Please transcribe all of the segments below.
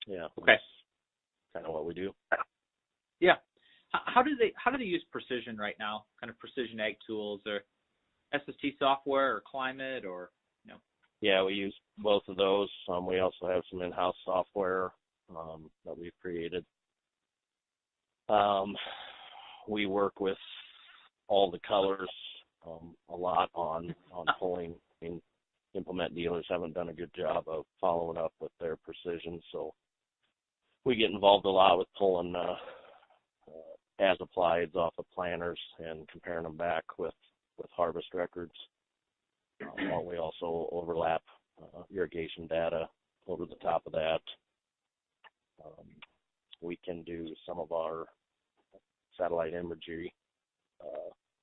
yeah, Okay. that's kind of what we do. Yeah. How do they use precision right now? Kind of precision ag tools, or SST software, or climate, or Yeah, we use both of those. We also have some in-house software that we've created. We work with all the colors a lot on pulling. I mean, implement dealers haven't done a good job of following up with their precision, so we get involved a lot with pulling as applieds off of planters and comparing them back with harvest records. While we also overlap irrigation data over the top of that. We can do some of our satellite imagery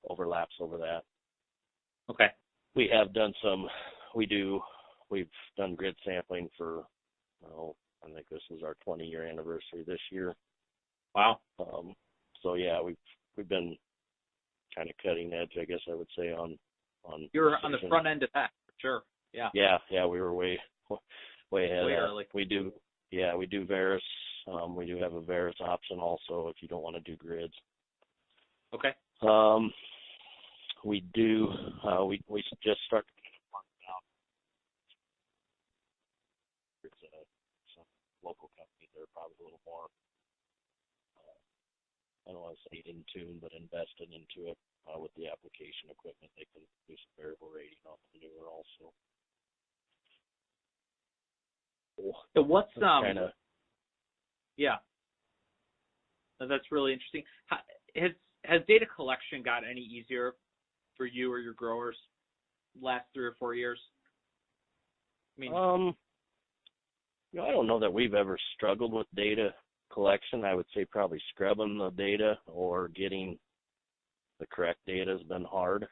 overlaps over that. Okay. We have done we've done grid sampling for, I think this is our 20-year anniversary this year. Wow. So yeah, we've been kind of cutting edge, I guess I would say, on You're on the front end of that, for sure. Yeah. Yeah, we were way ahead. Way early. We do Verus. We do have a Verus option also if you don't want to do grids. Okay. We do. We just started. There's some local companies that are probably a little more, I don't want to say in tune, but invested into it with the application equipment. They can do some variable rating off the newer also. So what's kind of? Yeah, that's really interesting. Has data collection got any easier for you or your growers last 3 or 4 years? I mean, I don't know that we've ever struggled with data collection. I would say probably scrubbing the data or getting the correct data has been hard.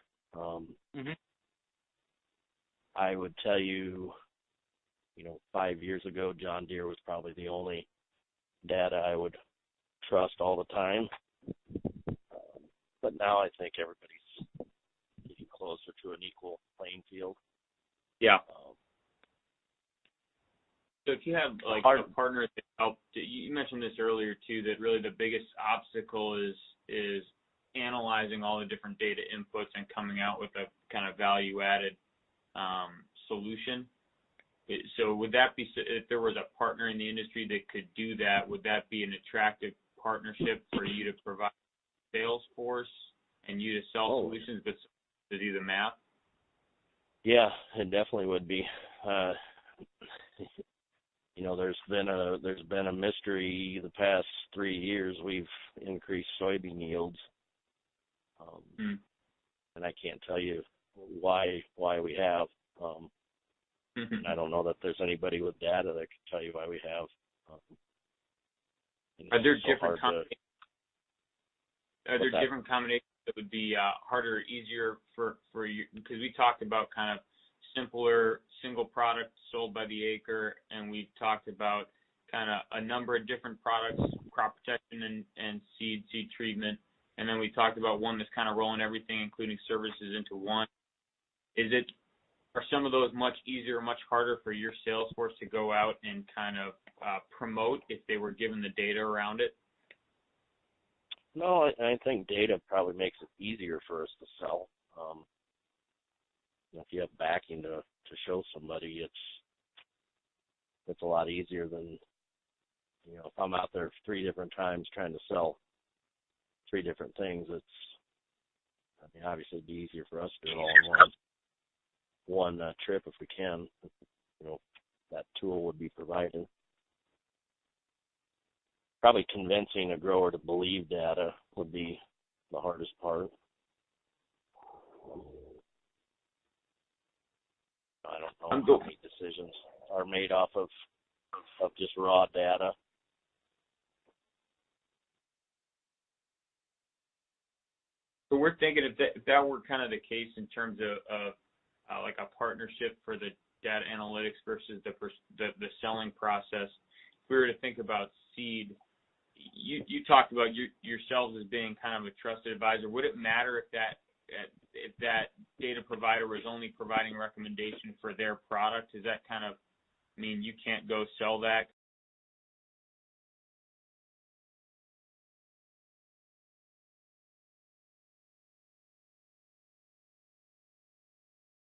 I would tell you, 5 years ago, John Deere was probably the only data I would trust all the time. But now I think everybody's getting closer to an equal playing field. Yeah. So if you have a partner that helped, you mentioned this earlier too, that really the biggest obstacle is analyzing all the different data inputs and coming out with a kind of value-added solution. So would that be, if there was a partner in the industry that could do that, would that be an attractive partnership for you to provide sales force and you to sell solutions, but to do the math? Yeah, it definitely would be. There's been a mystery the past 3 years. We've increased soybean yields, and I can't tell you why we have. And I don't know that there's anybody with data that can tell you why we have. Are there different combinations that would be harder or easier for you? Because we talked about kind of simpler single product sold by the acre, and we've talked about kind of a number of different products, crop protection and seed treatment, and then we talked about one that's kind of rolling everything, including services, into one. Are some of those much easier, much harder for your sales force to go out and kind of promote if they were given the data around it? No, I think data probably makes it easier for us to sell. If you have backing to show somebody, it's a lot easier than, if I'm out there 3 different times trying to sell 3 different things, obviously it'd be easier for us to do it all in one trip if we can. That tool would be provided. Probably convincing a grower to believe data would be the hardest part. I don't know how many decisions are made off of just raw data. So we're thinking if that were kind of the case in terms of like a partnership for the data analytics versus the selling process, if we were to think about seed, you talked about yourselves as being kind of a trusted advisor. Would it matter if that data provider was only providing recommendation for their product? Does that kind of mean you can't go sell that